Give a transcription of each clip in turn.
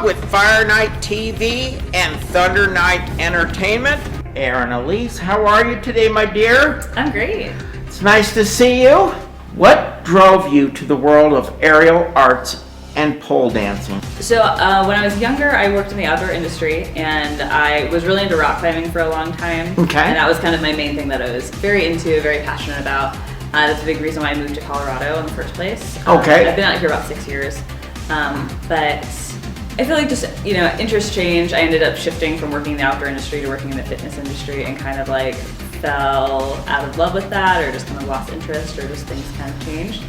Bob with FireKnight TV and Thunder Night Entertainment. ERIN Elise, how are you today, my dear? I'm great. It's nice to see you. What drove you to the world of aerial arts and pole dancing? So when I was younger, I worked in the outdoor industry, and I was really into rock climbing for a long time. Okay. And that was kind of my main thing that I was very into, very passionate about. That's a big reason why I moved to Colorado in the first place. Okay. I've been out here about 6 years. But I feel like just, interest change. I ended up shifting from working in the outdoor industry to working in the fitness industry, and kind of like fell out of love with that, or just kind of lost interest, or just things kind of changed.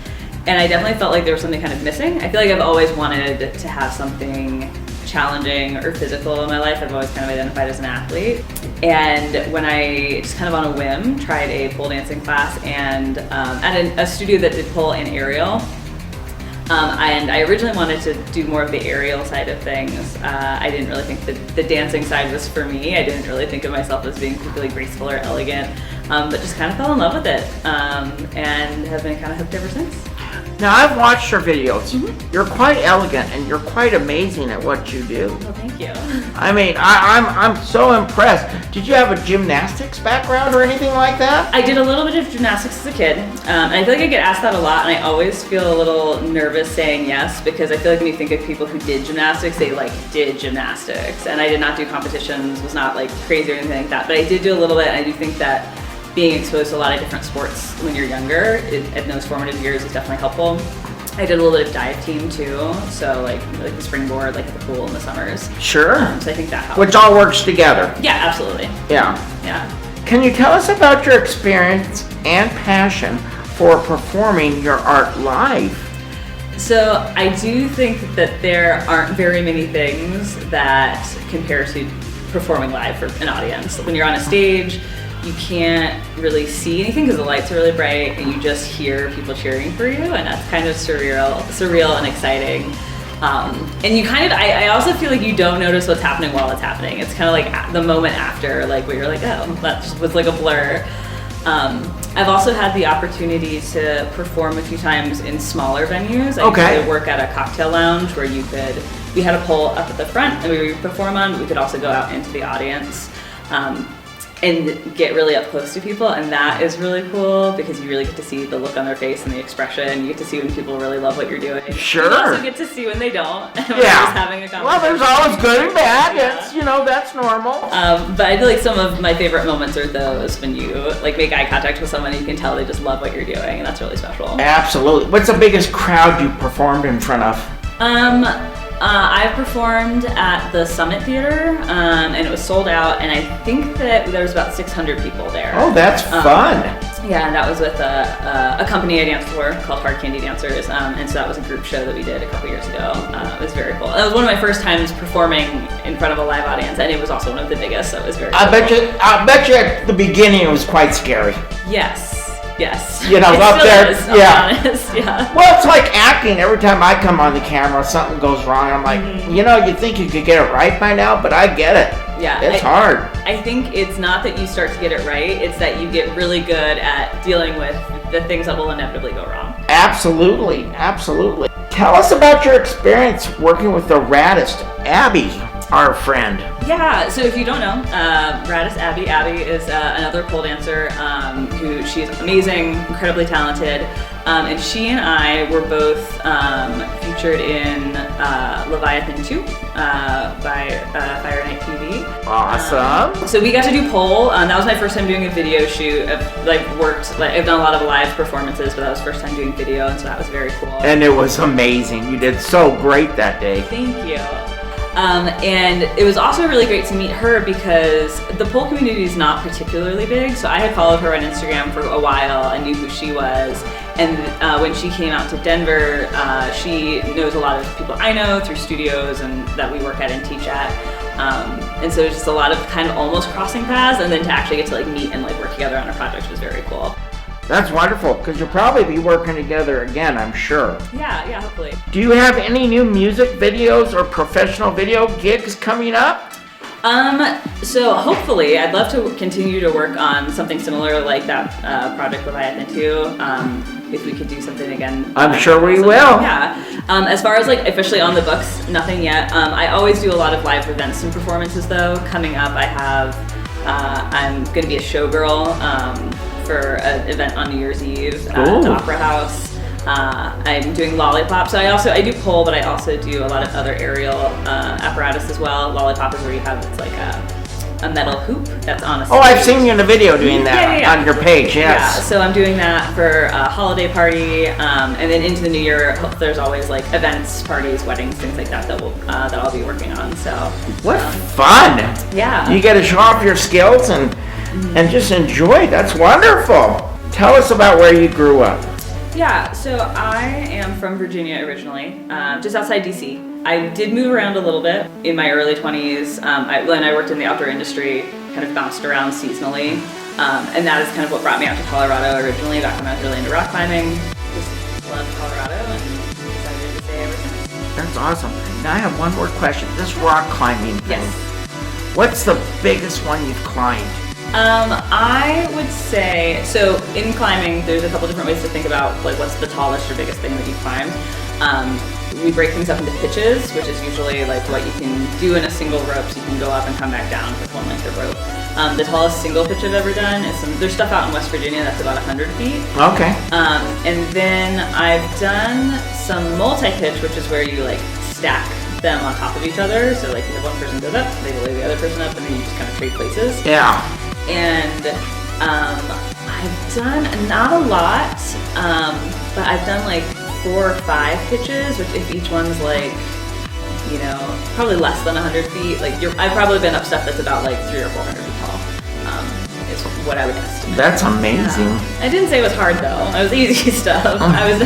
And I definitely felt like there was something kind of missing. I feel like I've always wanted to have something challenging or physical in my life. I've always kind of identified as an athlete. And when I just kind of on a whim tried a pole dancing class, and at a studio that did pole and aerial, and I originally wanted to do more of the aerial side of things. I didn't really think that the dancing side was for me. I didn't really think of myself as being particularly graceful or elegant, but just kind of fell in love with it, and have been kind of hooked ever since. Now, I've watched your videos. Mm-hmm. You're quite elegant and you're quite amazing at what you do. Well, thank you. I mean, I'm so impressed. Did you have a gymnastics background or anything like that? I did a little bit of gymnastics as a kid, and I feel like I get asked that a lot, and I always feel a little nervous saying yes, because I feel like when you think of people who did gymnastics, they did gymnastics, and I did not do competitions, was not crazy or anything like that, but I did do a little bit, and I do think that being exposed to a lot of different sports when you're younger in those formative years is definitely helpful. I did a little bit of dive team too, so like the springboard, like at the pool in the summers. Sure. So I think that helps. Which all works together. Yeah, absolutely. Yeah. Can you tell us about your experience and passion for performing your art live? So I do think that there aren't very many things that compare to performing live for an audience. When you're on a stage, you can't really see anything because the lights are really bright, and you just hear people cheering for you, and that's kind of surreal and exciting. And you I also feel like you don't notice what's happening while it's happening. It's kind of like the moment after, where you're like, oh, that just was like a blur. I've also had the opportunity to perform a few times in smaller venues. I used to work at a cocktail lounge where we had a pole up at the front and we would perform on, but we could also go out into the audience. And get really up close to people, and that is really cool because you really get to see the look on their face and the expression. You get to see when people really love what you're doing. Sure. You also get to see when they don't. When they're just having a conversation. Well, there's always good and bad. Yeah. That's normal. But I feel like some of my favorite moments are those when you make eye contact with someone and you can tell they just love what you're doing, and that's really special. Absolutely. What's the biggest crowd you performed in front of? I've performed at the Summit Theater, and it was sold out, and I think that there was about 600 people there. Oh, that's fun. Yeah, and that was with a company I danced for called Hard Candy Dancers, and so that was a group show that we did a couple years ago. It was very cool. It was one of my first times performing in front of a live audience, and it was also one of the biggest, so it was very cool. I bet you at the beginning it was quite scary. Yes. Up there, I'll be honest, yeah. Well, it's like acting. Every time I come on the camera, something goes wrong. I'm like, you think you could get it right by now, but I get it. Yeah. It's hard. I think it's not that you start to get it right, it's that you get really good at dealing with the things that will inevitably go wrong. Absolutely. Tell us about your experience working with the RADDEST ABBEY, our friend. Yeah, so if you don't know, RADDEST ABBEY. Abby is another pole dancer who she's amazing, incredibly talented, and she and I were both featured in LEVIATHAN 2 by FireKnight TV. Awesome. So we got to do pole. That was my first time doing a video shoot. I've done a lot of live performances, but that was the first time doing video, and so that was very cool. And it was amazing. You did so great that day. Thank you. And it was also really great to meet her because the pole community is not particularly big, so I had followed her on Instagram for a while and knew who she was. And when she came out to Denver, she knows a lot of people I know through studios and that we work at and teach at. And so it's just a lot of kind of almost crossing paths, and then to actually get to meet and work together on a project was very cool. That's wonderful, because you'll probably be working together again, I'm sure. Yeah, hopefully. Do you have any new music videos or professional video gigs coming up? So hopefully, I'd love to continue to work on something similar like that project Leviathan 2. If we could do something again. I'm sure we will. Yeah. As far as like officially on the books, nothing yet. I always do a lot of live events and performances though. Coming up, I have, I'm going to be a showgirl for an event on New Year's Eve at the Opera House. I'm doing Lollipop. So I do pole, but I also do a lot of other aerial apparatus as well. Lollipop is where you have, it's like a metal hoop that's on a stage. Oh, I've seen you in a video doing that on your page, yes. Yeah, so I'm doing that for a holiday party, and then into the new year, there's always like events, parties, weddings, things like that that I'll be working on. So what fun! Yeah, you get to show off your skills and just enjoy. That's wonderful. Tell us about where you grew up. Yeah, so I am from Virginia originally, just outside DC. I did move around a little bit in my early 20s. When I worked in the outdoor industry, kind of bounced around seasonally. And that is kind of what brought me out to Colorado originally, back when I was really into rock climbing. Just loved Colorado and decided to stay ever since. That's awesome. Now I have one more question. This rock climbing thing. Yes. What's the biggest one you've climbed? I would say, so in climbing, there's a couple different ways to think about like what's the tallest or biggest thing that you've climbed. We break things up into pitches, which is usually like what you can do in a single rope, so you can go up and come back down with one length of rope. The tallest single pitch I've ever done is there's stuff out in West Virginia that's about 100 feet. Okay. And then I've done some multi-pitch, which is where you like stack them on top of each other. So like you have one person goes up, they lay the other person up, and then you just kind of trade places. Yeah. And I've done not a lot, but I've done like 4 or 5 pitches, which if each one's like, you know, probably less than 100 feet, like I've probably been up stuff that's about like 300 or 400 feet tall, is what I would estimate. That's amazing. Yeah. I didn't say it was hard though. It was easy stuff. I was,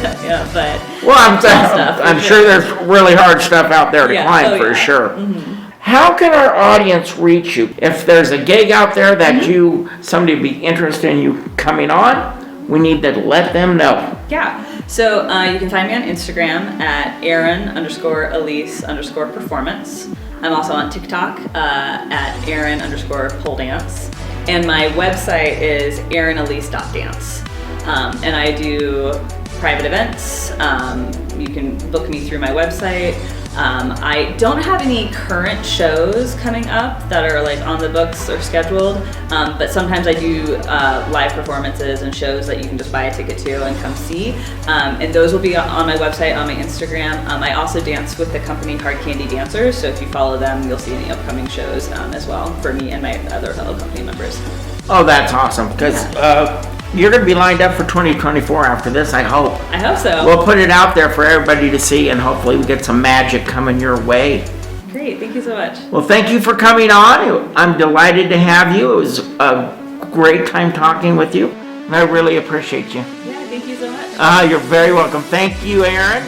but. Well, I'm sure there's really hard stuff out there to climb for sure. Mm-hmm. How can our audience reach you? If there's a gig out there that somebody would be interested in you coming on, we need to let them know. Yeah. So you can find me on Instagram at ERIN_ELISE_performance. I'm also on TikTok at ERIN_Poledance. And my website is erinelise.dance. And I do private events. You can book me through my website. I don't have any current shows coming up that are like on the books or scheduled, but sometimes I do live performances and shows that you can just buy a ticket to and come see, and those will be on my website, on my Instagram. I also dance with the company Hard Candy Dancers, so if you follow them, you'll see any upcoming shows as well for me and my other fellow company members. Oh, that's awesome, because you're going to be lined up for 2024 after this, I hope. I hope so. We'll put it out there for everybody to see, and hopefully we get some magic coming your way. Great, thank you so much. Well, thank you for coming on. I'm delighted to have you. It was a great time talking with you, and I really appreciate you. Yeah, thank you so much. You're very welcome. Thank you, Erin.